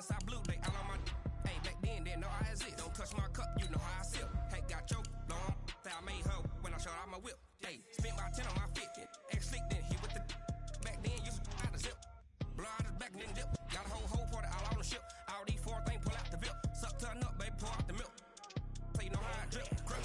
inside blue, they all on my hey, back then, didn't know I exist. Don't touch my cup, you know how I sip. Hey, got your long, say I made her when I showed out my whip. Hey, spent my 10 on my 50. Ex-slick, then hit with the back then, used to out the zip. Blow out his back, then dip. Got a whole party all on the ship. All these four things pull out the VIP. Suck to a nut, baby, pour out the milk. So you know how I drip. Crush.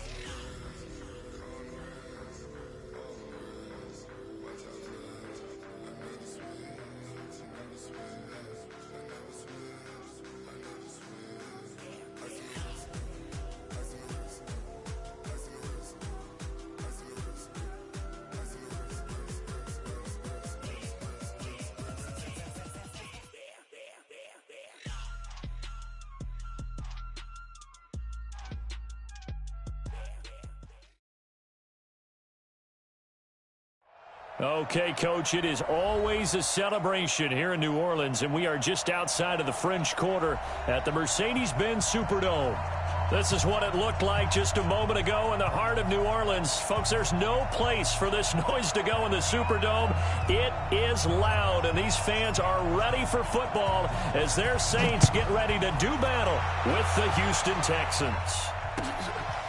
Okay, Coach, it is always a celebration here in New Orleans, and we are just outside of the French Quarter at the Mercedes-Benz Superdome. This is what it looked like just a moment ago in the heart of New Orleans. Folks, there's no place for this noise to go in the Superdome. It is loud, and these fans are ready for football as their Saints get ready to do battle with the Houston Texans.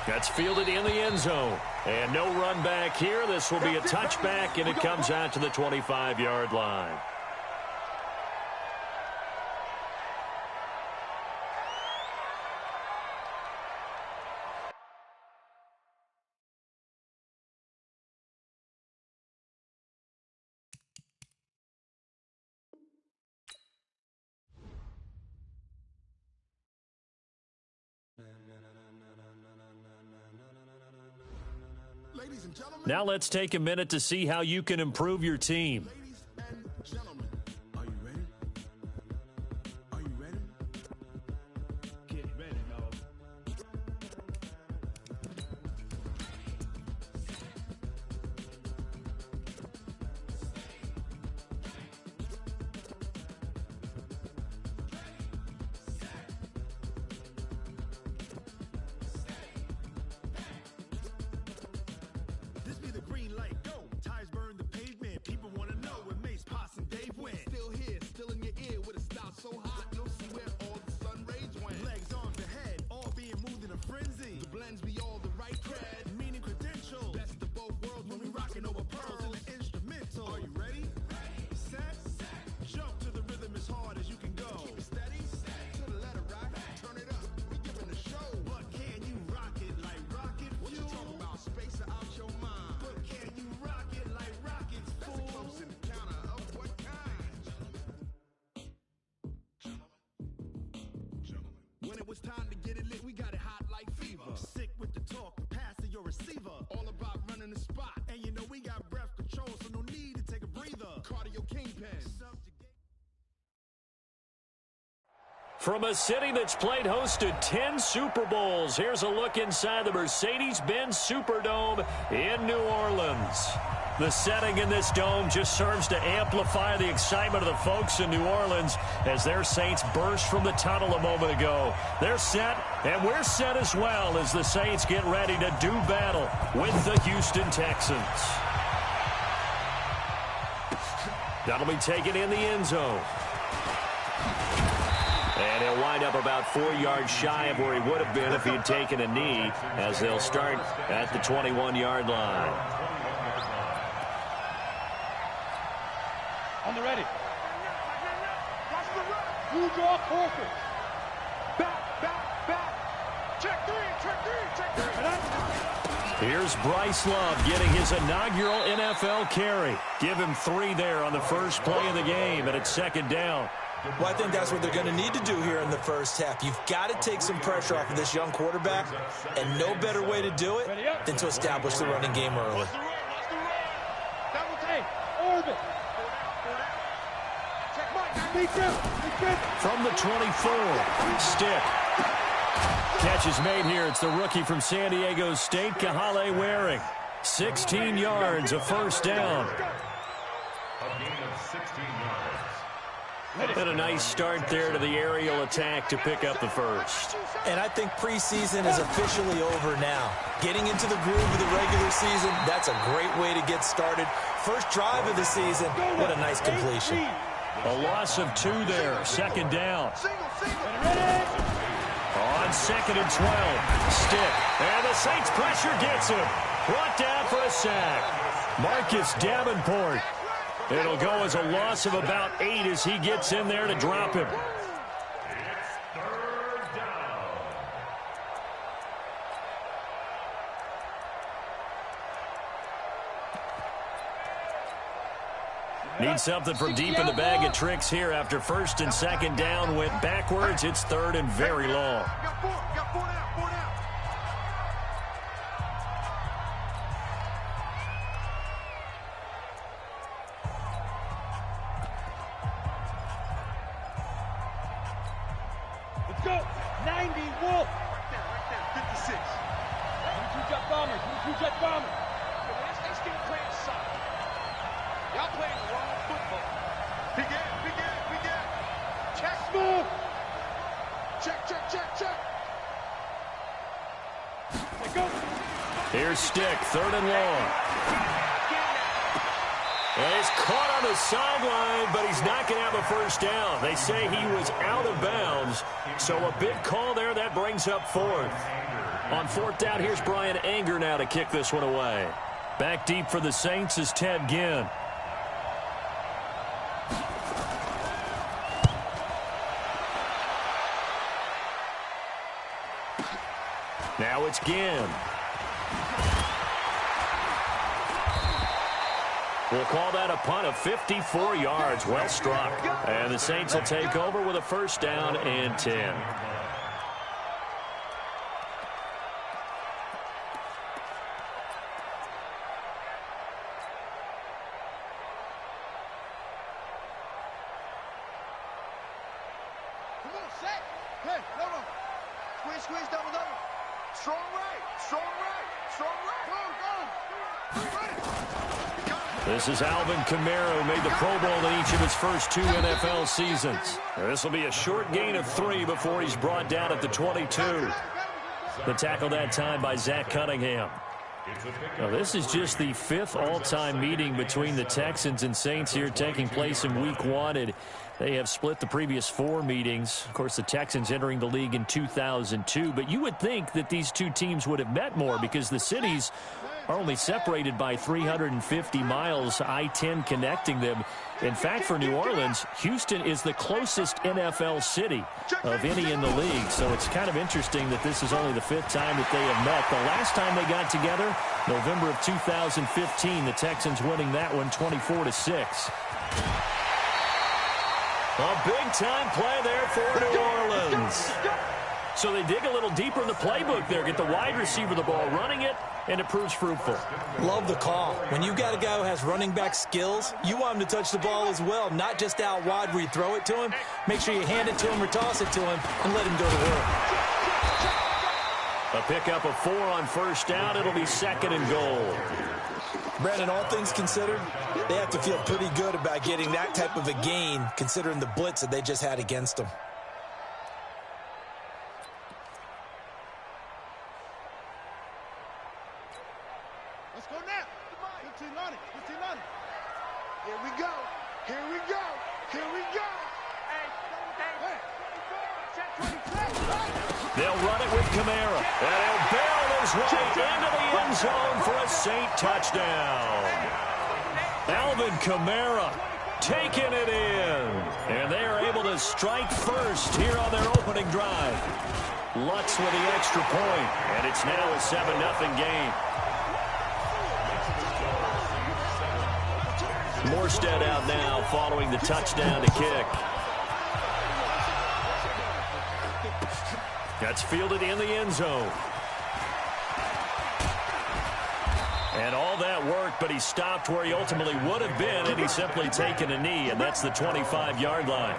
That's fielded in the end zone. And no run back here. This will be a touchback, and it comes out to the 25-yard line. Now let's take a minute to see how you can improve your team. Ladies and gentlemen, are you ready? Are you ready? Get ready, dog. This be the green light, go. Tires burn the pavement. People want to know where Mace, Poss, and Dave went. Still here, still in your ear with a style so hot, you'll see where all the sun rays went. Legs, arms, and head, all being moved in a frenzy. The blends be all the right cred, meaning credentials. Best of both worlds when we rockin' over pearls in the instrumental. Are you ready? Set. Jump to the rhythm as hard as you can go. Keep it steady, to the letter rock. Turn it up, we giving a show. But can you rock it like rocket fuel? What you talking about? Space out your mind. But can you rock it like rockets, fool? That's a close encounter of what kind? Gentlemen. When it was time to get it lit, we got it hot like fever. Sick with the talk, pass to your receiver. All about running the spot. And you know we got breath control, so no need to take a breather. Cardio kingpin. From a city that's played host to 10 Super Bowls, here's a look inside the Mercedes-Benz Superdome in New Orleans. The setting in this dome just serves to amplify the excitement of the folks in New Orleans as their Saints burst from the tunnel a moment ago. They're set, and we're set as well as the Saints get ready to do battle with the Houston Texans. That'll be taken in the end zone. And he'll wind up about 4 yards shy of where he would have been if he had taken a knee, as they'll start at the 21-yard line. On the ready. You draw forfeit. Back. Check three. Here's Bryce Love getting his inaugural NFL carry. Give him 3 there on the first play of the game, and it's second down. Well, I think that's what they're going to need to do here in the first half. You've got to take some pressure off of this young quarterback, and no better way to do it than to establish the running game early. From the 24, Stick. Catch is made here. It's the rookie from San Diego State, Kahale Waring. 16 yards, a first down. And a nice start there to the aerial attack to pick up the first. And I think preseason is officially over now. Getting into the groove of the regular season, that's a great way to get started. First drive of the season, what a nice completion. A loss of 2 there. Second down. On 2nd and 12. Stick. And the Saints pressure gets him. Brought down for a sack. Marcus Davenport. It'll go as a loss of about 8 as he gets in there to drop him. Need something from deep in the bag of tricks here after 1st and 2nd down went backwards. It's 3rd and very long. Got four down. Let's go. 90, Wolf. Right there, 56. 22-jet bombers. 22-jet bombers. Let's get playing solid. Y'all playing the wrong football. Big end. Check move. Check. Let's go. Here's Stick, 3rd and long. And he's caught on the sideline, but he's not going to have a first down. They say he was out of bounds, so a big call there. That brings up 4th. On 4th down, here's Brian Anger now to kick this one away. Back deep for the Saints is Ted Ginn. Now it's Ginn. We'll call that a punt of 54 yards. Well struck. And the Saints will take over with a 1st down and 10. Come on, set. Hey, double. Squeeze, double. Strong right. This is Alvin Kamara, who made the Pro Bowl in each of his first 2 NFL seasons. This will be a short gain of 3 before he's brought down at the 22. The tackle that time by Zach Cunningham. Now, this is just the 5th all-time meeting between the Texans and Saints here taking place in Week 1. And they have split the previous 4 meetings. Of course, the Texans entering the league in 2002. But you would think that these two teams would have met more because the cities are only separated by 350 miles, I-10 connecting them. In fact, for New Orleans, Houston is the closest NFL city of any in the league. So it's kind of interesting that this is only the 5th time that they have met. The last time they got together, November of 2015, the Texans winning that one 24-6. A big-time play there for New Orleans. So they dig a little deeper in the playbook there, get the wide receiver the ball, running it, and it proves fruitful. Love the call. When you got a guy who has running back skills, you want him to touch the ball as well, not just out wide where you throw it to him. Make sure you hand it to him or toss it to him and let him go to work. A pickup of 4 on 1st down. It'll be 2nd and goal. Brandon, all things considered, they have to feel pretty good about getting that type of a gain considering the blitz that they just had against them. Let's go now. 15 Here we go. They'll run it with Kamara. And he'll barrel his way into the end zone for a Saint touchdown. Alvin Kamara taking it in. And they are able to strike first here on their opening drive. Lutz with the extra point. And it's now a 7-0 game. Morstead out now following the touchdown to kick. That's fielded in the end zone. And all that work, but he stopped where he ultimately would have been, and he's simply taken a knee, and that's the 25-yard line.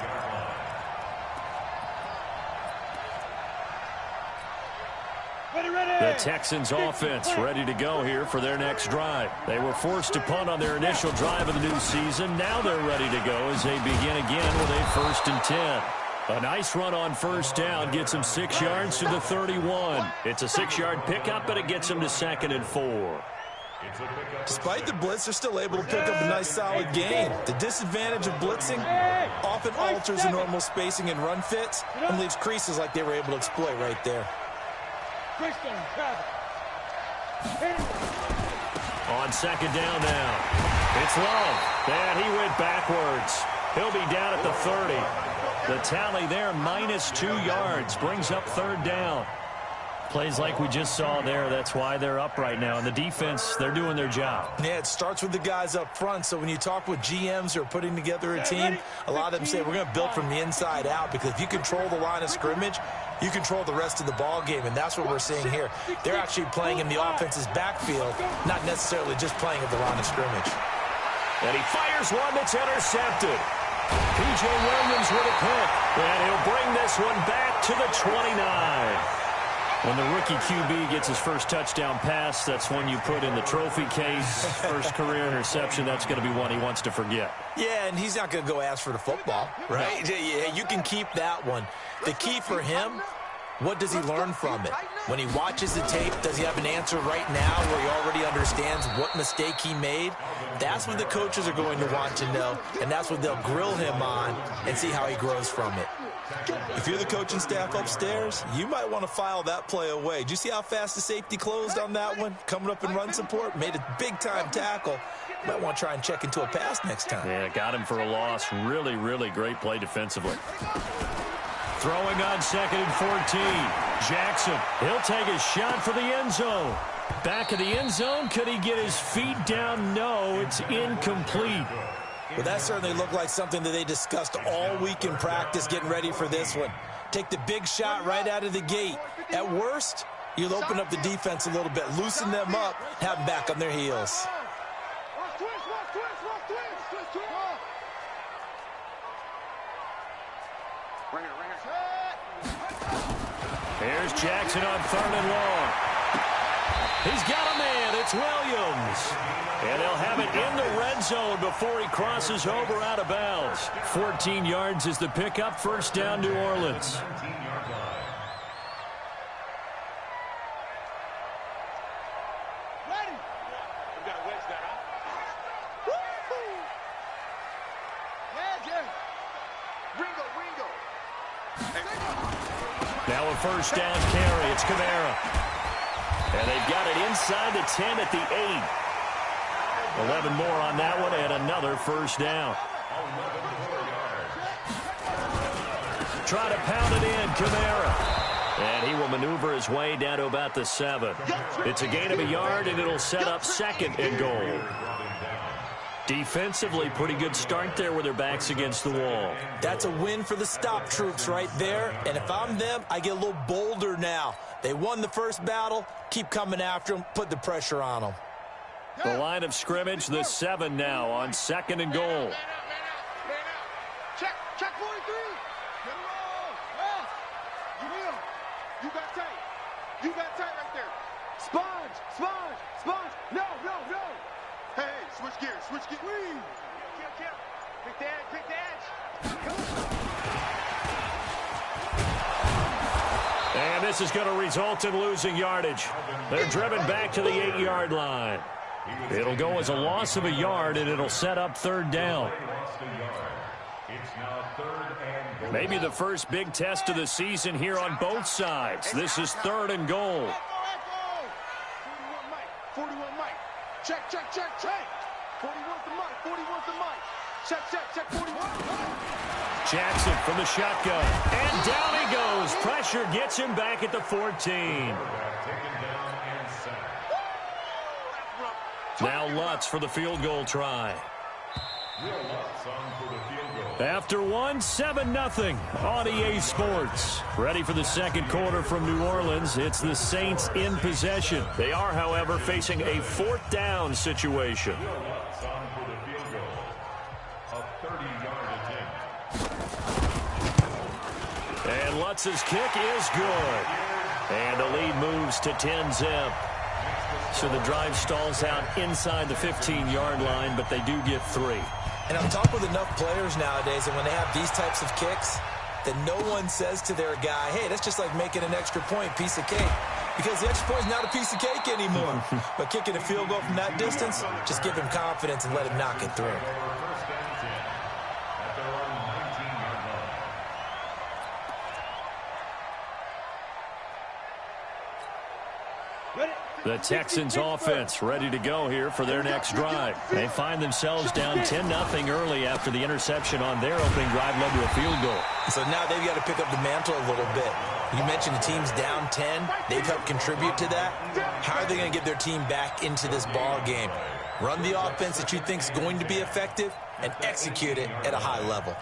The Texans offense ready to go here for their next drive. They were forced to punt on their initial drive of the new season. Now they're ready to go as they begin again with a 1st and 10. A nice run on 1st down gets him 6 yards to the 31. It's a 6-yard pickup, but it gets him to 2nd and 4. Despite the blitz, they're still able to pick up a nice solid gain. The disadvantage of blitzing often alters the normal spacing and run fits and leaves creases like they were able to exploit right there. On second down now. It's Love. And he went backwards. He'll be down at the 30. The tally there, -2 yards, brings up third down. Plays like we just saw there. That's why they're up right now. And the defense, they're doing their job. Yeah, it starts with the guys up front. So when you talk with GMs who are putting together a team, a lot of them say we're going to build from the inside out, because if you control the line of scrimmage, you control the rest of the ball game, and that's what we're seeing here. They're actually playing in the offense's backfield, not necessarily just playing at the line of scrimmage. And he fires one that's intercepted. P.J. Williams with a pick, and he'll bring this one back to the 29. When the rookie QB gets his first touchdown pass, that's one you put in the trophy case. First career interception, that's going to be one he wants to forget. Yeah, and he's not going to go ask for the football, right? Yeah, you can keep that one. The key for him, what does he learn from it? When he watches the tape, does he have an answer right now where he already understands what mistake he made? That's what the coaches are going to want to know, and that's what they'll grill him on and see how he grows from it. If you're the coaching staff upstairs, you might want to file that play away. Did you see how fast the safety closed on that one? Coming up in run support, made a big-time tackle. Might want to try and check into a pass next time. Yeah, got him for a loss. Really, really great play defensively. Throwing on second and 14. Jackson, he'll take a shot for the end zone. Back of the end zone, could he get his feet down? No, it's incomplete. Well, that certainly looked like something that they discussed all week in practice getting ready for this one. Take the big shot right out of the gate. At worst, you'll open up the defense a little bit, loosen them up, have them back on their heels. Here's Jackson on third and long. He's got a man. It's Williams. And they'll have it in the red zone before he crosses over out of bounds. 14 yards is the pickup. First down, New Orleans. Now a first down carry. It's Kamara. And they've got it inside the 10 at the 8. 11 more on that one, and another first down. Try to pound it in, Kamara. And he will maneuver his way down to about the 7. It's a gain of a yard, and it'll set up second and goal. Defensively, pretty good start there with their backs against the wall. That's a win for the stop troops right there. And if I'm them, I get a little bolder now. They won the first battle. Keep coming after them. Put the pressure on them. The line of scrimmage, the 7 now on second and goal. Check 43. You got tight. You got tight right there. Sponge. No. Hey, switch gears. Kill. Quick dash. And this is going to result in losing yardage. They're driven back to the 8-yard line. It'll go as a loss of a yard, and it'll set up third down. Maybe the first big test of the season here on both sides. This is third and goal. 41 Mike. Check. 41's the Mike. Check 41. Jackson from the shotgun. And down he goes. Pressure gets him back at the 14. Now Lutz for the field goal try. After one, 7-0 on EA Sports. Ready for the second quarter from New Orleans. It's the Saints in possession. They are, however, facing a fourth down situation. And Lutz's kick is good. And the lead moves to 10-zip. So the drive stalls out inside the 15-yard line, but they do get 3. And I'm talking with enough players nowadays, and when they have these types of kicks, that no one says to their guy, hey, that's just like making an extra point, piece of cake. because the extra point is not a piece of cake anymore. But kicking a field goal from that distance, just give him confidence and let him knock it through. The Texans offense ready to go here for their next drive. They find themselves down 10-0 early after the interception on their opening drive led to a field goal. So now they've got to pick up the mantle a little bit. You mentioned the team's down 10. They've helped contribute to that. How are they going to get their team back into this ball game? Run the offense that you think is going to be effective and execute it at a high level.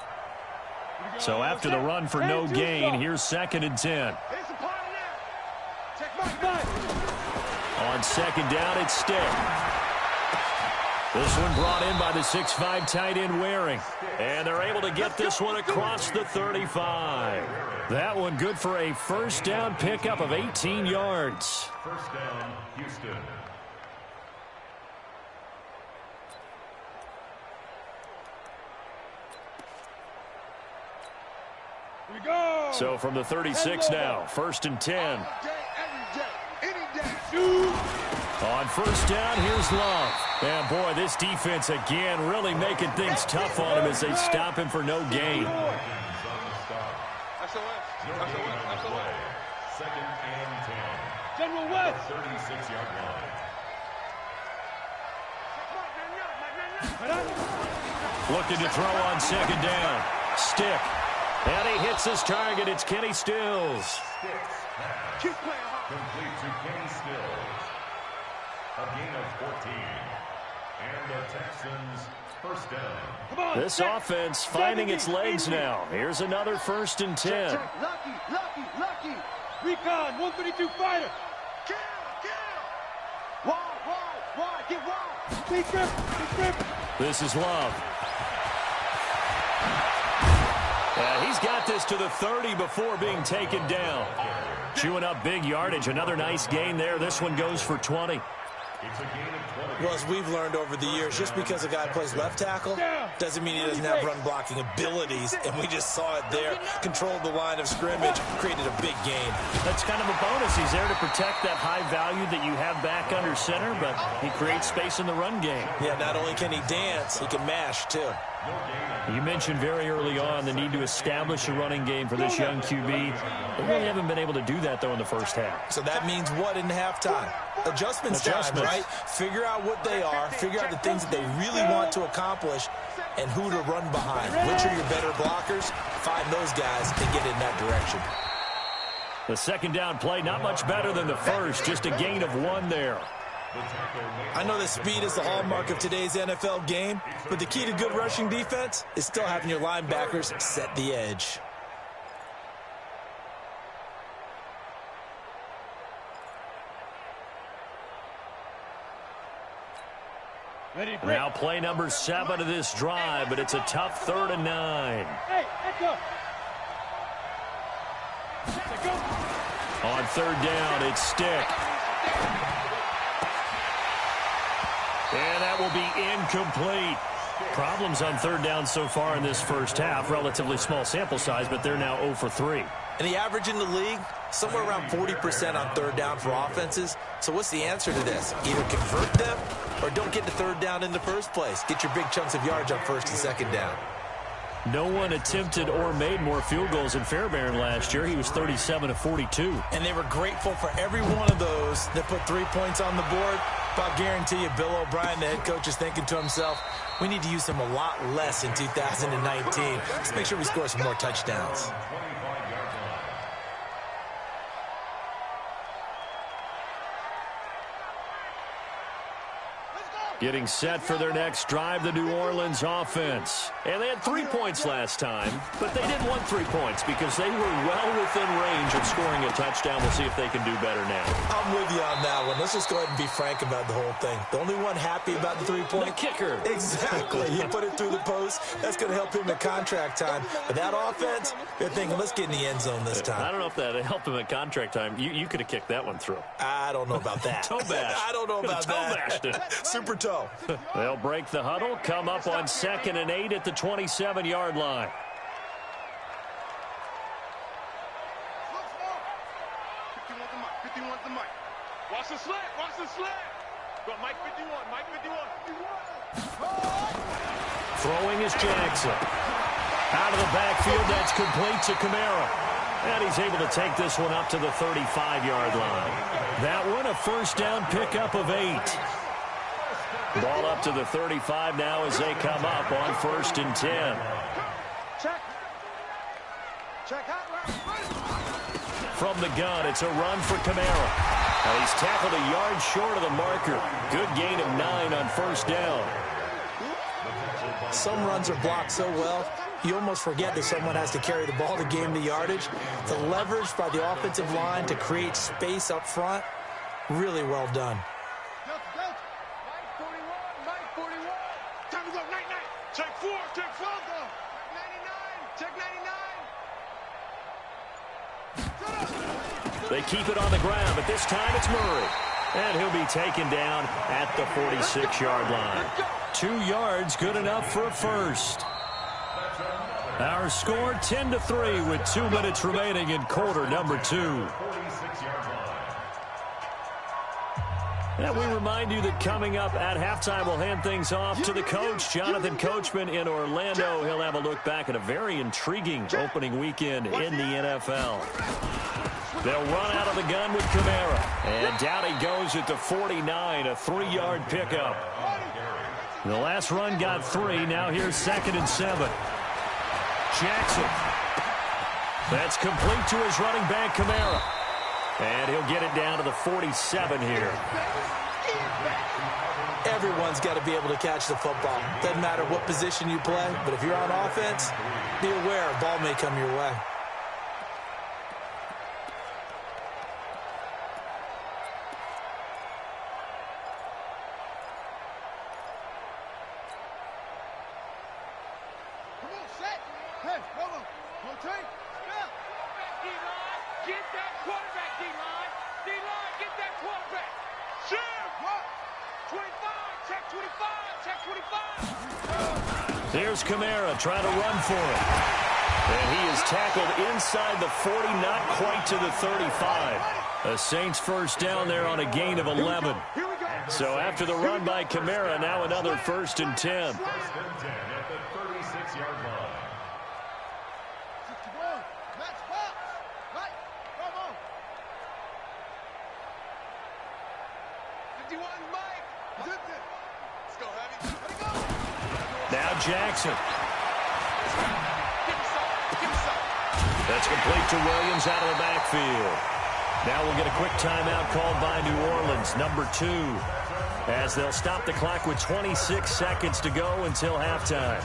So after the run for no gain, here's 2nd and 10. On 2nd down, it's Stick. This one brought in by the 6'5" tight end Waring. And they're able to get this one across the 35. That one good for a first down pickup of 18 yards. First down, Houston. We go. So from the 36 now, 1st and 10. On 1st down, here's Love. And boy, this defense again really making things tough on him as they stop him for no gain. Second and 10. General West. 36-yard line. Looking to throw on 2nd down. Stick. And he hits his target. It's Kenny Stills. Keep playing hard. Complete to Kenny Stills. A gain of 14. And the Texans first down. Come on. This offense finding its legs now. Here's another 1st and 10. Lucky. Recon, 132 fighter. Kill. Wide, get wide. Big grip. This is Love. And he's got this to the 30 before being taken down. Chewing up big yardage. Another nice gain there. This one goes for 20. It's a gain of 20. Well, as we've learned over the years, just because a guy plays left tackle doesn't mean he doesn't have run blocking abilities. And we just saw it there. Controlled the line of scrimmage, created a big gain. That's kind of a bonus. He's there to protect that high value that you have back under center, but he creates space in the run game. Yeah, not only can he dance, he can mash, too. You mentioned very early on the need to establish a running game for this young QB. They really haven't been able to do that, though, in the first half. So that means what in halftime? Adjustments time, right? Figure out what they are, figure out the things that they really want to accomplish, and who to run behind. Which are your better blockers? Find those guys and get in that direction. The 2nd down play, not much better than the first, just a gain of 1 there. I know that speed is the hallmark of today's NFL game, but the key to good rushing defense is still having your linebackers set the edge. Now play number 7 of this drive, but it's a tough 3rd and 9. Hey, echo. On 3rd down, it's Stick. And that will be incomplete. Problems on 3rd down so far in this first half. Relatively small sample size, but they're now 0 for 3. And the average in the league, somewhere around 40% on 3rd down for offenses. So what's the answer to this? Either convert them or don't get to 3rd down in the first place. Get your big chunks of yards on 1st and 2nd down. No one attempted or made more field goals in Fairbairn last year. He was 37 of 42. And they were grateful for every one of those that put 3 points on the board. But I'll guarantee you, Bill O'Brien, the head coach, is thinking to himself, we need to use him a lot less in 2019. Let's make sure we score some more touchdowns. Getting set for their next drive, the New Orleans offense. And they had 3 points last time, but they didn't want 3 points because they were well within range of scoring a touchdown. We'll see if they can do better now. I'm with you on that one. Let's just go ahead and be frank about the whole thing. The only one happy about the 3-point? The kicker. Exactly. You put it through the post. That's going to help him at contract time. But that offense, they're thinking, let's get in the end zone this time. I don't know if that helped him at contract time. You could have kicked that one through. I don't know about that. Toe bash. I don't know about that. Toe bashed it. Super toe. They'll break the huddle, come up on 2nd and 8 at the 27-yard line. Watch the slant. Go, Mike 51, Mike 51. Throwing is Jackson. Out of the backfield, that's complete to Kamara. And he's able to take this one up to the 35-yard line. That one, a first down pickup of 8. Ball up to the 35 now as they come up on 1st and 10. Check. Check out. From the gun, it's a run for Kamara. Now he's tackled a yard short of the marker. Good gain of 9 on 1st down. Some runs are blocked so well, you almost forget that someone has to carry the ball to gain the yardage. The leverage by the offensive line to create space up front, really well done. Mike 41. Time to go, night. Check 4, check 4, go. 99, check 99. They keep it on the ground, but this time it's Murray. And he'll be taken down at the 46-yard line. 2 yards, good enough for a first. Our score 10-3 with 2 minutes remaining in quarter number 2. And we remind you that coming up at halftime, we'll hand things off to the coach, Jonathan Coachman in Orlando. He'll have a look back at a very intriguing opening weekend in the NFL. They'll run out of the gun with Kamara. And down he goes at the 49, a 3-yard pickup. The last run got 3. Now here's 2nd and 7. Jackson. That's complete to his running back, Kamara. And he'll get it down to the 47 here. Everyone's got to be able to catch the football. Doesn't matter what position you play, but if you're on offense, be aware a ball may come your way. There's Kamara trying to run for it. And he is tackled inside the 40, not quite to the 35. A Saints first down there on a gain of 11. So after the run by Kamara, now another 1st and 10. 1st and 10 at the 36-yard line. Now Jackson. That's complete to Williams out of the backfield. Now we'll get a quick timeout called by New Orleans, number 2, as they'll stop the clock with 26 seconds to go until halftime.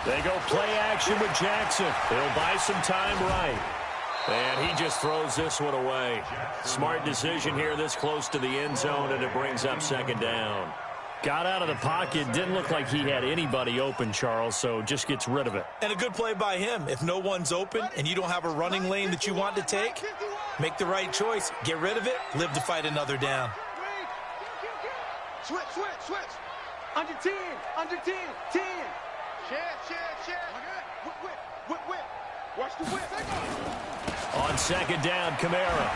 They go play action with Jackson. He'll buy some time right. And he just throws this one away. Smart decision here this close to the end zone, and it brings up 2nd down. Got out of the pocket. Didn't look like he had anybody open, Charles, so just gets rid of it. And a good play by him. If no one's open and you don't have a running lane that you want to take, make the right choice. Get rid of it. Live to fight another down. Switch. Under 10. 10. Share. Whip. Watch the whip. On 2nd down, Kamara.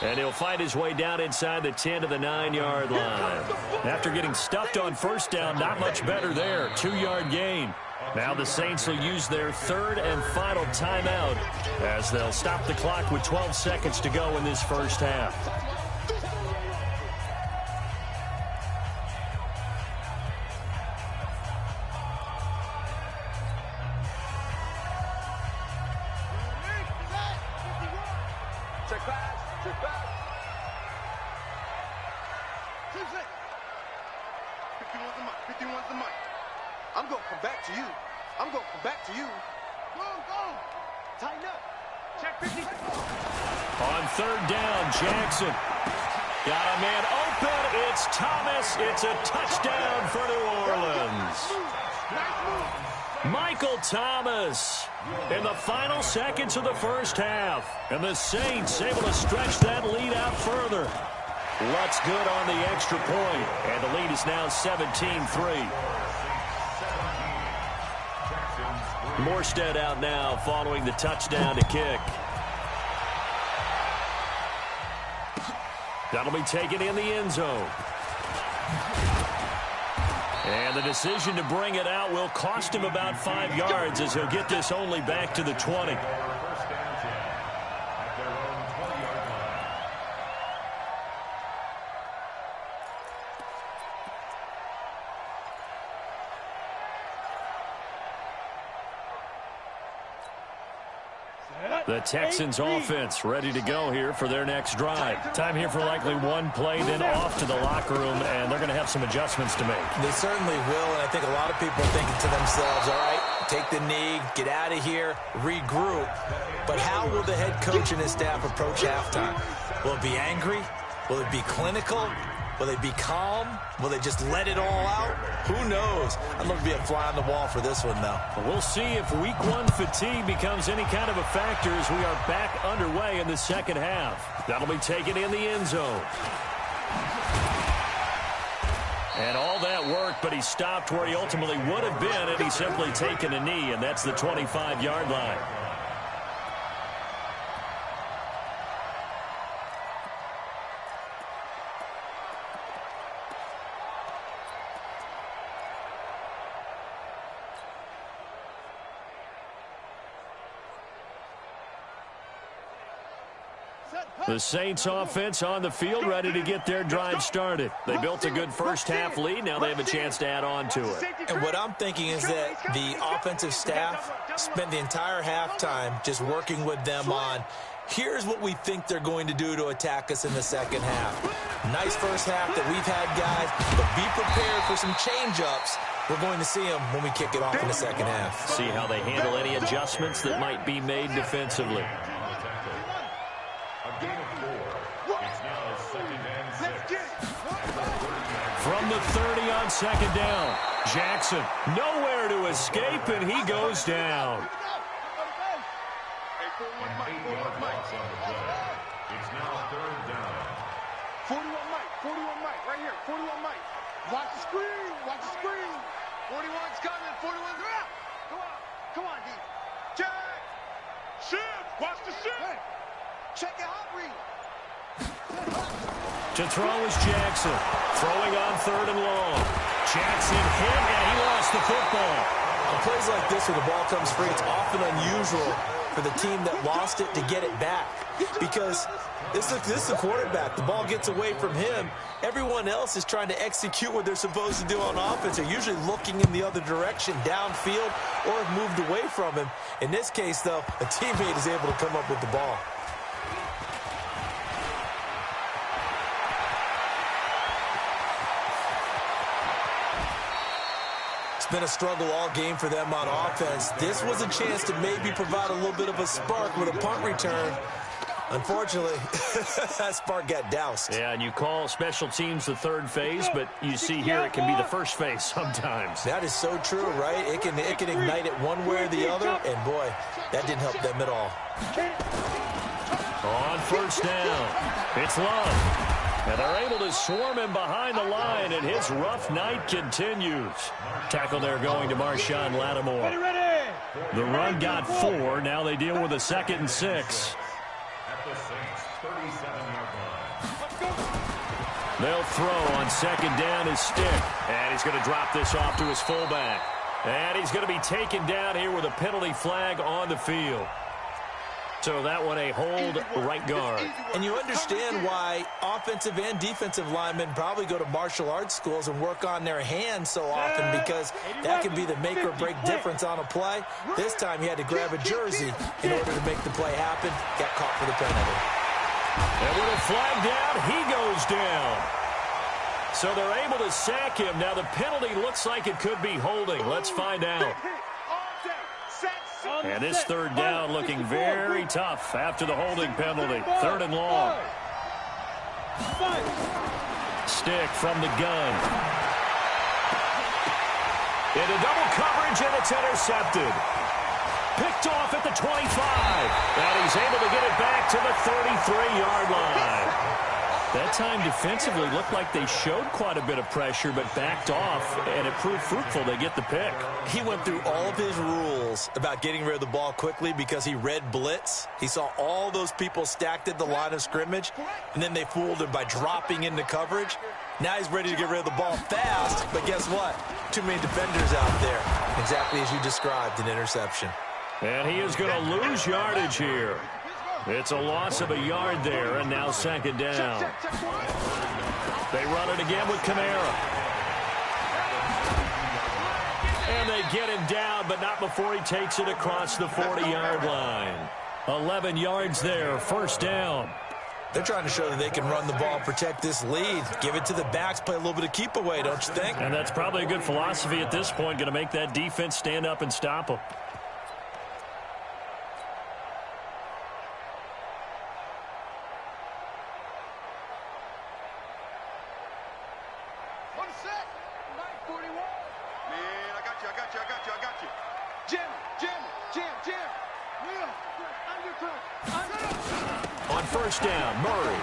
And he'll fight his way down inside the 10 to the 9-yard line. After getting stuffed on 1st down, not much better there. 2-yard gain. Now the Saints will use their 3rd and final timeout as they'll stop the clock with 12 seconds to go in this first half. Check back. 51's the mic. I'm going to come back to you. Go. Tighten up. Check 50. On 3rd down, Jackson. Got a man open. It's Thomas. It's a touchdown for New Orleans. Nice move. Michael Thomas in the final seconds of the first half. And the Saints able to stretch that lead out further. Lutz good on the extra point, and the lead is now 17-3. Morstead out now following the touchdown to kick. That'll be taken in the end zone. And the decision to bring it out will cost him about 5 yards as he'll get this only back to the 20. The Texans offense ready to go here for their next drive. Time here for likely one play, then off to the locker room, and they're going to have some adjustments to make. They certainly will, and I think a lot of people are thinking to themselves, all right, take the knee, get out of here, regroup. But how will the head coach and his staff approach halftime? Will it be angry? Will it be clinical? Will they be calm? Will they just let it all out? Who knows? I'd love to be a fly on the wall for this one, though. We'll see if week one fatigue becomes any kind of a factor as we are back underway in the second half. That'll be taken in the end zone. And all that worked, but he stopped where he ultimately would have been had he simply taken a knee, and that's the 25-yard line. The Saints offense on the field ready to get their drive started. They built a good first half lead. Now they have a chance to add on to it. And what I'm thinking is that the offensive staff spent the entire halftime just working with them on, here's what we think they're going to do to attack us in the second half. Nice first half that we've had, guys, but be prepared for some change-ups. We're going to see them when we kick it off in the second half. See how they handle any adjustments that might be made defensively. From the 30 on second down, Jackson nowhere to escape, and he goes down. It's now third down. 41 Mike, right here, 41 Mike. Watch the screen, 41's coming, 41's out. Come on, D. Check. Shift, watch the shift. Check it out, read. To throw is Jackson. Throwing on third and long. Jackson hit, and he lost the football. On plays like this where the ball comes free, it's often unusual for the team that lost it to get it back. Because this is the quarterback. The ball gets away from him. Everyone else is trying to execute what they're supposed to do on offense. They're usually looking in the other direction, downfield, or have moved away from him. In this case, though, a teammate is able to come up with the ball. It's been a struggle all game for them on offense. This was a chance to maybe provide a little bit of a spark with a punt return. Unfortunately, that spark got doused. Yeah, and you call special teams the third phase, but you see here it can be the first phase sometimes. That is so true, right? It can ignite it one way or the other, and boy, that didn't help them at all. On first down, it's Love. And they're able to swarm him behind the line, and his rough night continues. Tackle there going to Marshawn Lattimore. The run got 4. Now they deal with a 2nd and 6. At the Saints' 37-yard line. They'll throw on second down his stick. And he's going to drop this off to his fullback. And he's going to be taken down here with a penalty flag on the field. So that one a hold right guard. And you understand why offensive and defensive linemen probably go to martial arts schools and work on their hands so often, because that can be the make or break difference on a play. This time he had to grab a jersey in order to make the play happen. Got caught for the penalty. And with a flag down, he goes down. So they're able to sack him. Now the penalty looks like it could be holding. Let's find out. And this third down looking very tough after the holding penalty. 3rd and long. Stick from the gun. Into double coverage, and it's intercepted. Picked off at the 25. And he's able to get it back to the 33-yard line. That time defensively looked like they showed quite a bit of pressure but backed off, and it proved fruitful to get the pick. He went through all of his rules about getting rid of the ball quickly because he read blitz. He saw all those people stacked at the line of scrimmage, and then they fooled him by dropping into coverage. Now he's ready to get rid of the ball fast, but guess what? Too many defenders out there. Exactly as you described, an interception. And he is going to lose yardage here. It's a loss of a yard there, and now second down. They run it again with Kamara. And they get him down, but not before he takes it across the 40-yard line. 11 yards there, first down. They're trying to show that they can run the ball, protect this lead. Give it to the backs, play a little bit of keep away, don't you think? And that's probably a good philosophy at this point, going to make that defense stand up and stop them. On first down, Murray.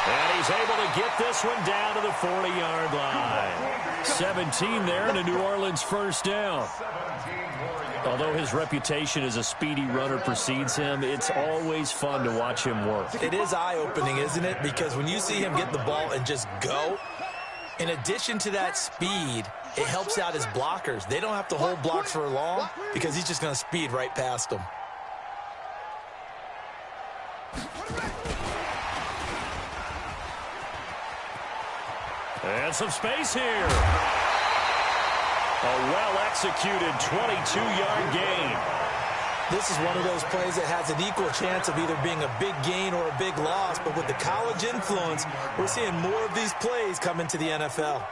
And he's able to get this one down to the 40-yard line. 17 there and a New Orleans first down. Although his reputation as a speedy runner precedes him, it's always fun to watch him work. It is eye-opening, isn't it? Because when you see him get the ball and just go, in addition to that speed, it helps out his blockers. They don't have to hold blocks for long because he's just going to speed right past them. And some space here. A well-executed 22-yard gain. This is one of those plays that has an equal chance of either being a big gain or a big loss, but with the college influence, we're seeing more of these plays come into the NFL.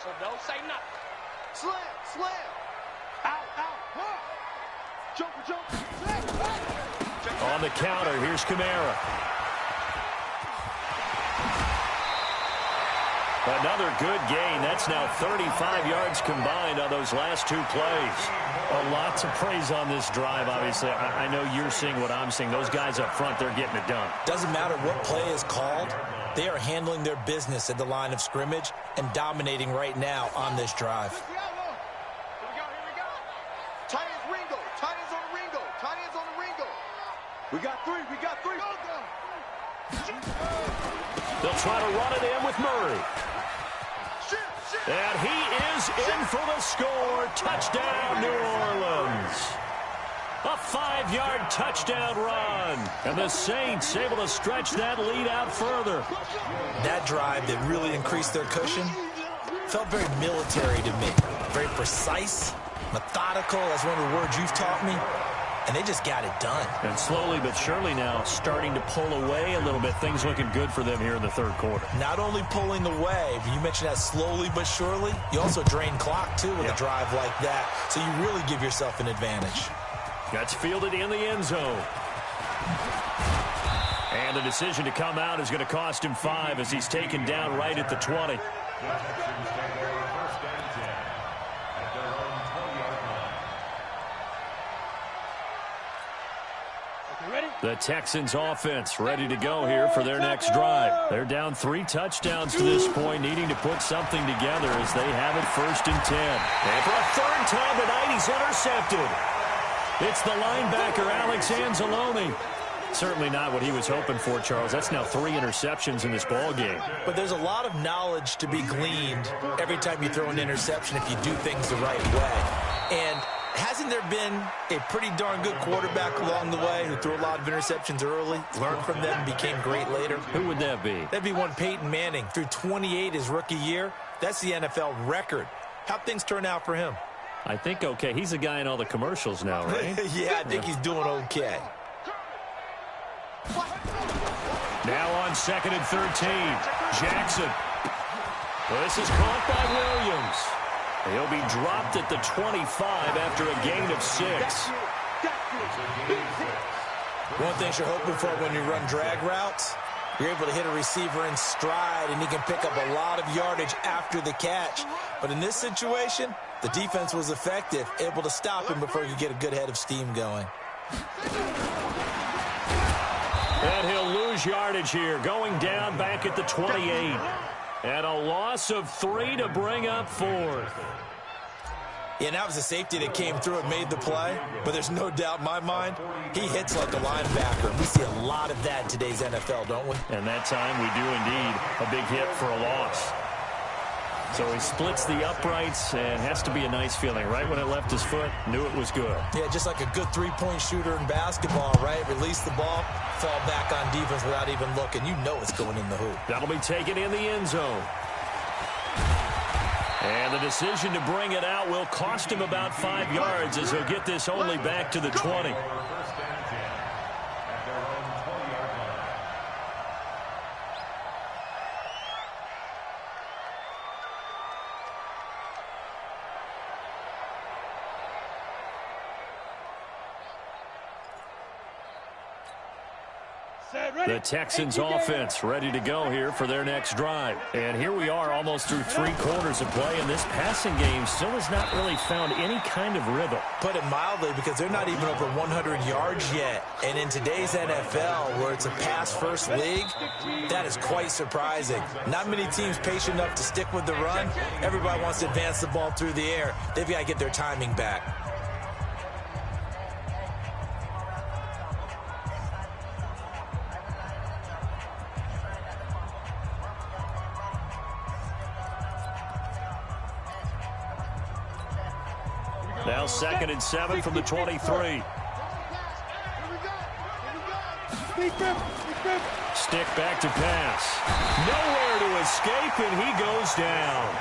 So don't say nothing. Slam, slam. Out, out. Jumper, jumper. On the counter, here's Kamara. Another good gain. That's now 35 yards combined on those last two plays. A lot to praise on this drive, obviously. I know you're seeing what I'm seeing. Those guys up front, they're getting it done. Doesn't matter what play is called. They are handling their business at the line of scrimmage and dominating right now on this drive. Here we go. Tight ends Ringo. Tight ends on Ringo. Tight ends on the Ringo. We got three. They'll try to run it in with Murray. And he is in for the score. Touchdown, New Orleans. A 5-yard touchdown run. And the Saints able to stretch that lead out further. That drive that really increased their cushion felt very military to me. Very precise, methodical. That's one of the words you've taught me. And they just got it done. And slowly but surely now starting to pull away a little bit. Things looking good for them here in the third quarter. Not only pulling away, but you mentioned that slowly but surely. You also drain clock, too, with a drive like that. So you really give yourself an advantage. Gets fielded in the end zone. And the decision to come out is going to cost him 5 as he's taken down right at the 20. The Texans offense ready to go here for their next drive. They're down 3 touchdowns to this point, needing to put something together as they have it 1st and 10. And for a third time tonight, he's intercepted. It's the linebacker, Alex Anzalone. Certainly not what he was hoping for, Charles. That's now 3 interceptions in this ball game. But there's a lot of knowledge to be gleaned every time you throw an interception if you do things the right way. And hasn't there been a pretty darn good quarterback along the way who threw a lot of interceptions early, learned from them, became great later? Who would that be? That'd be one Peyton Manning. Threw 28 his rookie year. That's the NFL record. How'd things turn out for him? I think okay. He's a guy in all the commercials now, right? Yeah, I think he's doing okay. Now on 2nd and 13. Jackson. This is caught by Williams. He'll be dropped at the 25 after a gain of 6. One thing you're hoping for when you run drag routes, You're able to hit a receiver in stride, and he can pick up a lot of yardage after the catch. But in this situation, the defense was effective, able to stop him before he could get a good head of steam going. And he'll lose yardage here, going down back at the 28. And a loss of 3 to bring up 4th. Yeah, and that was a safety that came through and made the play. But there's no doubt in my mind, he hits like a linebacker. We see a lot of that in today's NFL, don't we? And that time we do indeed. A big hit for a loss. So he splits the uprights, and has to be a nice feeling. Right when it left his foot, knew it was good. Yeah, just like a good three-point shooter in basketball, right? Release the ball, fall back on defense without even looking. You know it's going in the hoop. That'll be taken in the end zone. And the decision to bring it out will cost him about 5 yards, as he'll get this only back to the 20. The Texans offense ready to go here for their next drive. And here we are almost through 3 quarters of play, and this passing game still has not really found any kind of rhythm. Put it mildly, because they're not even over 100 yards yet. And in today's NFL, where it's a pass-first league, that is quite surprising. Not many teams patient enough to stick with the run. Everybody wants to advance the ball through the air. They've got to get their timing back. Now 2nd and 7 from the 23. Stick back to pass. Nowhere to escape, and he goes down.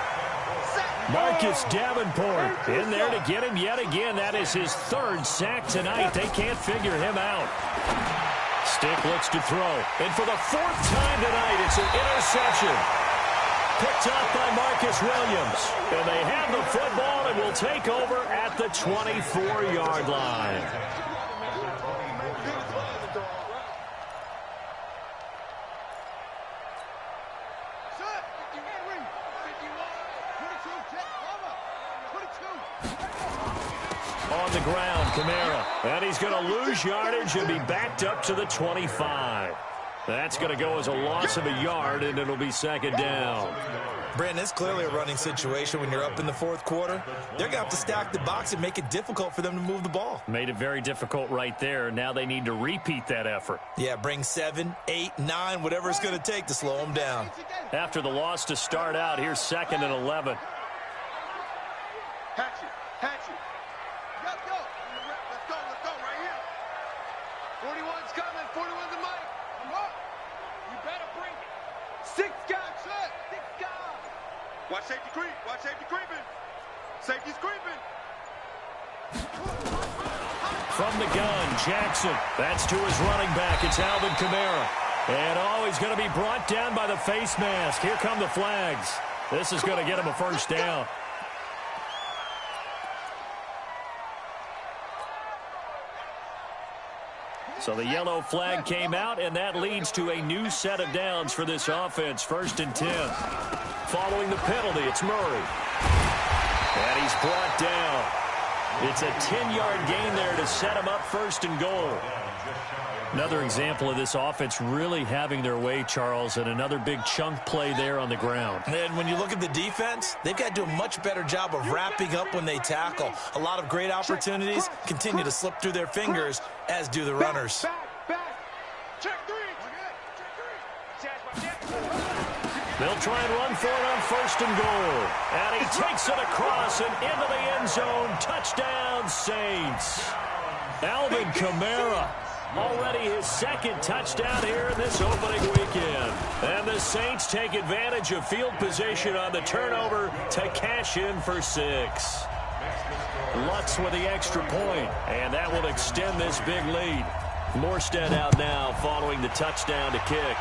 Marcus Davenport in there to get him yet again. That is his 3rd sack tonight. They can't figure him out. Stick looks to throw. And for the 4th time tonight, it's an interception. Picked up by Marcus Williams. And they have the football and will take over at the 24-yard line. On the ground, Kamara. And he's going to lose yardage and be backed up to the 25. That's going to go as a loss of a yard, and it'll be 2nd down. Brandon, it's clearly a running situation when you're up in the 4th quarter. They're going to have to stack the box and make it difficult for them to move the ball. Made it very difficult right there. Now they need to repeat that effort. Yeah, bring 7, 8, 9, whatever it's going to take to slow them down. After the loss to start out, here's 2nd and 11. Hatchet. Let's go right here. 41's coming. 41's the mic. Come on. You better bring it. 6 guys, set. 6 guys. Watch safety creep. Watch safety creeping. Safety's creeping. From the gun, Jackson. That's to his running back. It's Alvin Kamara. And he's going to be brought down by the face mask. Here come the flags. This is going to get him a 1st down. So the yellow flag came out, and that leads to a new set of downs for this offense. 1st and 10. Following the penalty, it's Murray. And he's brought down. It's a 10-yard gain there to set him up 1st and goal. Another example of this offense really having their way, Charles, and another big chunk play there on the ground. And when you look at the defense, they've got to do a much better job of wrapping up when they tackle. A lot of great opportunities continue to slip through their fingers, as do the runners. Check 3. They'll try and run for it on 1st and goal. And he takes it across and into the end zone. Touchdown, Saints. Alvin Kamara. Already his 2nd touchdown here in this opening weekend. And the Saints take advantage of field position on the turnover to cash in for 6. Lutz with the extra point, and that will extend this big lead. Morstead out now following the touchdown to kick.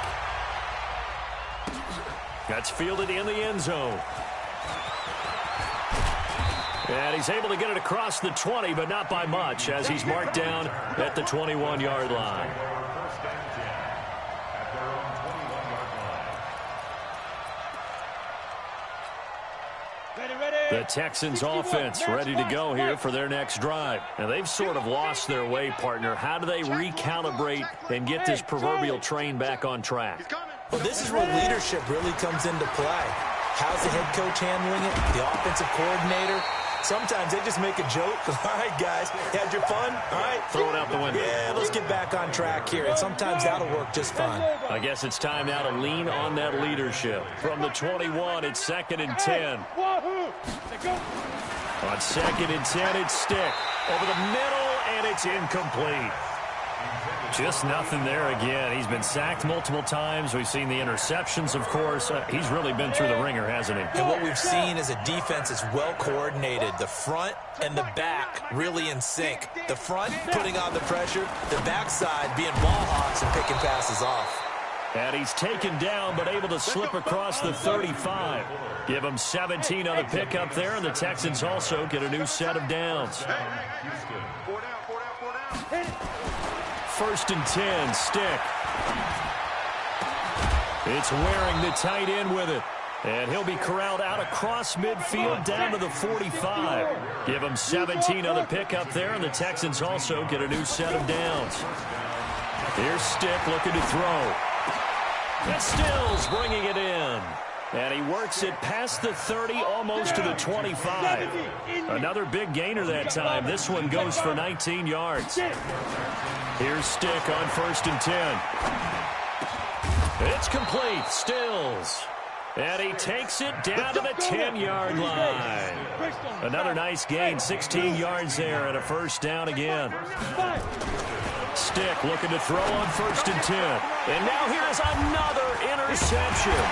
That's fielded in the end zone. And he's able to get it across the 20, but not by much, as he's marked down at the 21-yard line. The Texans offense ready to go here for their next drive. Now, they've sort of lost their way, partner. How do they recalibrate and get this proverbial train back on track? Well, this is where leadership really comes into play. How's the head coach handling it? The offensive coordinator? Sometimes they just make a joke. All right, guys, had your fun? All right. Throw it out the window. Yeah, let's get back on track here. And sometimes that'll work just fine. I guess it's time now to lean on that leadership. From the 21, it's 2nd and 10. On 2nd and 10, it's Stick. Over the middle, and it's incomplete. Just nothing there again. He's been sacked multiple times. We've seen the interceptions, of course. He's really been through the ringer, hasn't he? And what we've seen is a defense that's well coordinated. The front and the back really in sync. The front putting on the pressure. The backside being ball hawks and picking passes off. And he's taken down, but able to slip across the 35. Give him 17 on the pickup there, and the Texans also get a new set of downs. 1st and 10, Stick. It's Waring, the tight end, with it. And he'll be corralled out across midfield down to the 45. Give him 17 on the pickup there, and the Texans also get a new set of downs. Here's Stick looking to throw. It's Stills bringing it in. And he works it past the 30, almost to the 25. Another big gainer that time. This one goes for 19 yards. Here's Stick on 1st and 10. It's complete. Stills. And he takes it down to the 10-yard line. Another nice gain, 16 yards there, and a 1st down again. Stick looking to throw on 1st and 10. And now here's another interception.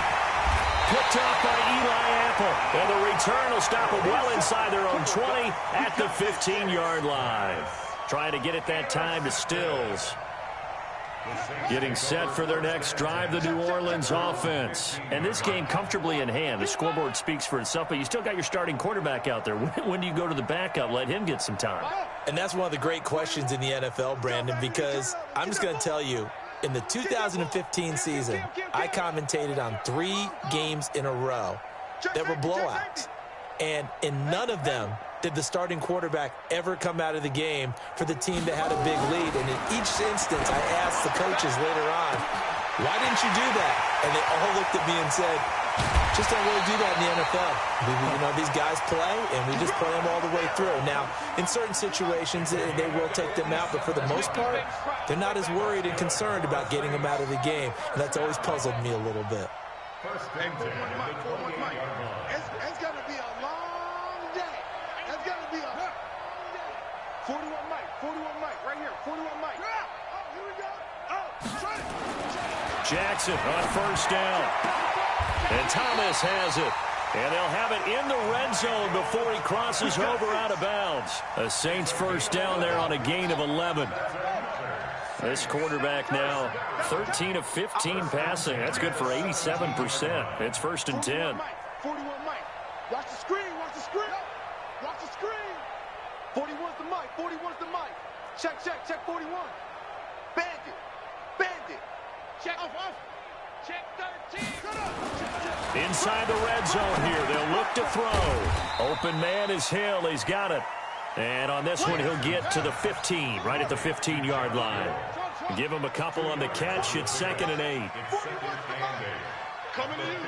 Picked off by Eli Apple. And the return will stop them well inside their own 20 at the 15-yard line. Trying to get it that time to Stills. Getting set for their next drive, the New Orleans offense. And this game comfortably in hand. The scoreboard speaks for itself, but you still got your starting quarterback out there. When do you go to the backup? Let him get some time. And that's one of the great questions in the NFL, Brandon, because I'm just going to tell you, in the 2015 season, I commentated on 3 games in a row that were blowouts. And in none of them did the starting quarterback ever come out of the game for the team that had a big lead. And in each instance, I asked the coaches later on, why didn't you do that? And they all looked at me and said, just don't really do that in the NFL. You know, these guys play, and we just play them all the way through. Now, in certain situations, they will take them out, but for the most part, they're not as worried and concerned about getting them out of the game. And that's always puzzled me a little bit. It's going to be a long day. It's going to be a 41 Mike, right here, 41 Mike. Oh, here we go. Oh, try it. Jackson on 1st down. And Thomas has it. And they'll have it in the red zone before he crosses over out of bounds. A Saints 1st down there on a gain of 11. This quarterback now 13 of 15 passing. That's good for 87%. It's 1st and 10. 41 Mike. Watch the screen, watch the screen. Watch the screen. 41's the Mike, 41's the Mike. Check 41. Bandit. Check off. Check 13. Inside the red zone here. They'll look to throw. Open man is Hill. He's got it. And on this one, he'll get to the 15, right at the 15-yard line. Give him a couple on the catch. It's 2nd and 8. Coming to you. You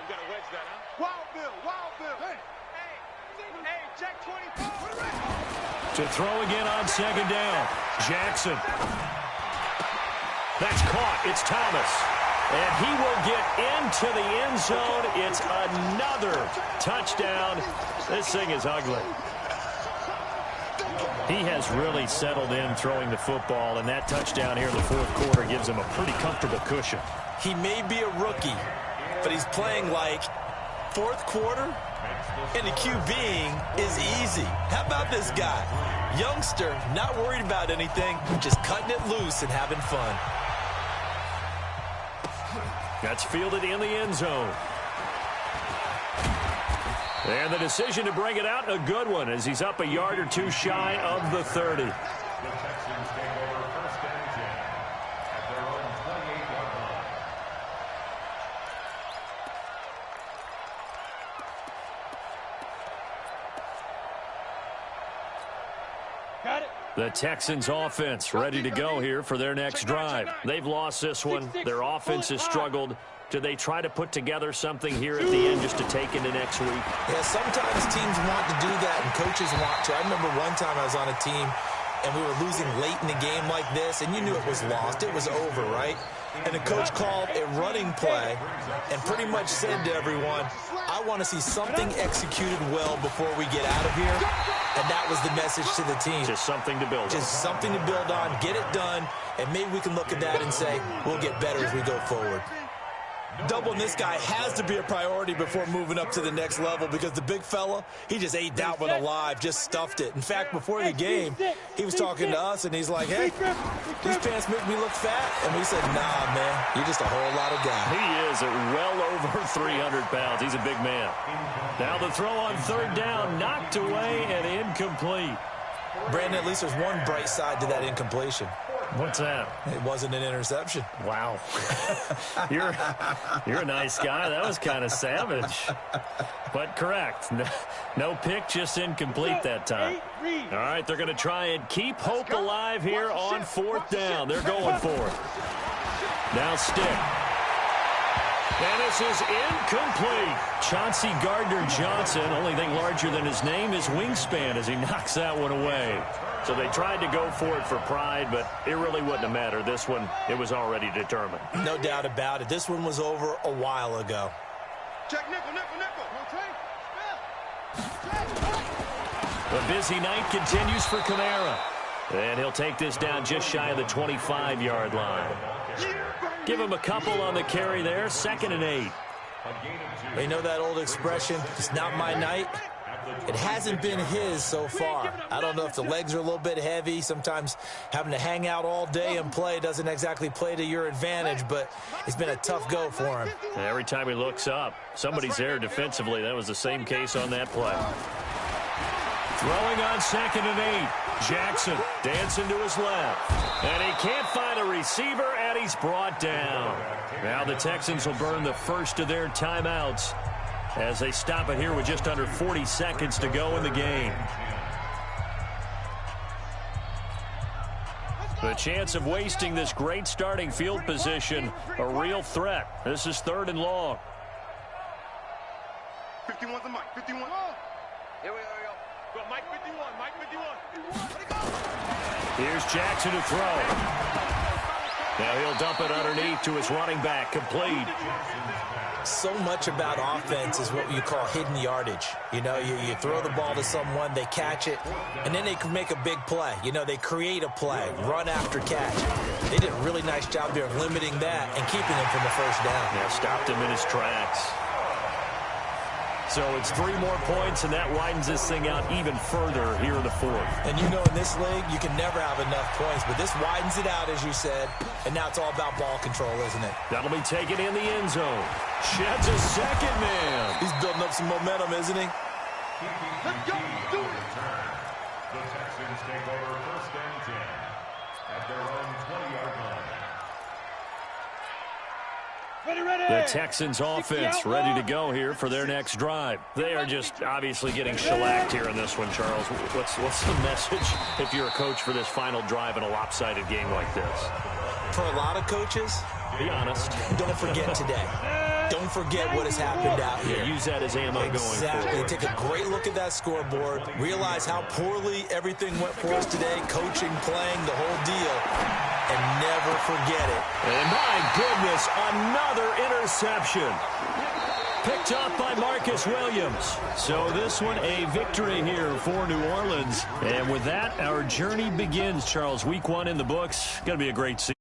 got to wedge that, huh? Wild Bill. Hey, check 24. To throw again on 2nd down. Jackson. That's caught. It's Thomas. And he will get into the end zone. It's another touchdown. This thing is ugly. He has really settled in throwing the football, and that touchdown here in the 4th quarter gives him a pretty comfortable cushion. He may be a rookie, but he's playing like 4th quarter, and the QBing is easy. How about this guy? Youngster, not worried about anything, just cutting it loose and having fun. That's fielded in the end zone. And the decision to bring it out, a good one, as he's up a yard or two shy of the 30. The Texans take over 1st and 10 at their own 28-yard The Texans offense ready to go here for their next drive. They've lost this one. Their offense has struggled. Do they try to put together something here at the end just to take into next week? Yeah, sometimes teams want to do that and coaches want to. I remember one time I was on a team and we were losing late in the game like this, and you knew it was lost. It was over, right? And the coach called a running play and pretty much said to everyone, I want to see something executed well before we get out of here. And that was the message to the team. Just something to build on. Just something to build on, get it done, and maybe we can look at that and say, we'll get better as we go forward. Doubling this guy has to be a priority before moving up to the next level because the big fella, he just ate that one alive, just stuffed it. In fact, before the game, he was talking to us, and he's like, hey, these pants make me look fat. And we said, nah, man, you're just a whole lot of guy. He is at well over 300 pounds. He's a big man. Now the throw on third down, knocked away and incomplete. Brandon, at least there's one bright side to that incompletion. What's that? It wasn't an interception. Wow. You're a nice guy. That was kind of savage. But correct. No pick, just incomplete that time. All right, they're going to try and keep hope alive here on fourth down. They're going for it. Now stick. And this is incomplete. Chauncey Gardner-Johnson, only thing larger than his name is wingspan as he knocks that one away. So they tried to go for it for pride, but it really wouldn't have mattered. This one, it was already determined. No doubt about it. This one was over a while ago. Check nickel, nickel, nickel. The busy night continues for Kamara. And he'll take this down just shy of the 25-yard line. Give him a couple on the carry there. 2nd and 8. You know that old expression, it's not my night? It hasn't been his so far. I don't know if the legs are a little bit heavy. Sometimes having to hang out all day and play doesn't exactly play to your advantage, but it's been a tough go for him. And every time he looks up, somebody's there defensively. That was the same case on that play. Throwing on 2nd and 8. Jackson dancing to his left. And he can't find a receiver, and he's brought down. Now the Texans will burn the first of their timeouts as they stop it here with just under 40 seconds to go in the game. The chance of wasting this great starting field position, a real threat. This is 3rd and long. 51's the mic, 51. Here we go. Go, Mike 51, Mike 51. Here's Jackson to throw. Now he'll dump it underneath to his running back, complete. So much about offense is what you call hidden yardage. You know, you throw the ball to someone, they catch it, and then they can make a big play. You know, they create a play, run after catch. They did a really nice job there of limiting that and keeping him from the first down. Yeah, stopped him in his tracks. So it's 3 more points, and that widens this thing out even further here in the 4th. And you know in this league, you can never have enough points, but this widens it out, as you said, and now it's all about ball control, isn't it? That'll be taken in the end zone. Sheds a second man. He's building up some momentum, isn't he? Let's go. Do it. The Texans take over 1st and 10 at their own 20-yard line. The Texans offense ready to go here for their next drive. They are just obviously getting shellacked here in this one, Charles. What's the message if you're a coach for this final drive in a lopsided game like this? For a lot of coaches, be honest. Don't forget today. Don't forget what has happened out here. Use that as ammo going forward. Exactly. Take a great look at that scoreboard. Realize how poorly everything went for us today. Coaching, playing, the whole deal. And never forget it. And my goodness, another interception. Picked up by Marcus Williams. So this one a victory here for New Orleans. And with that, our journey begins, Charles. Week 1 in the books. Going to be a great season.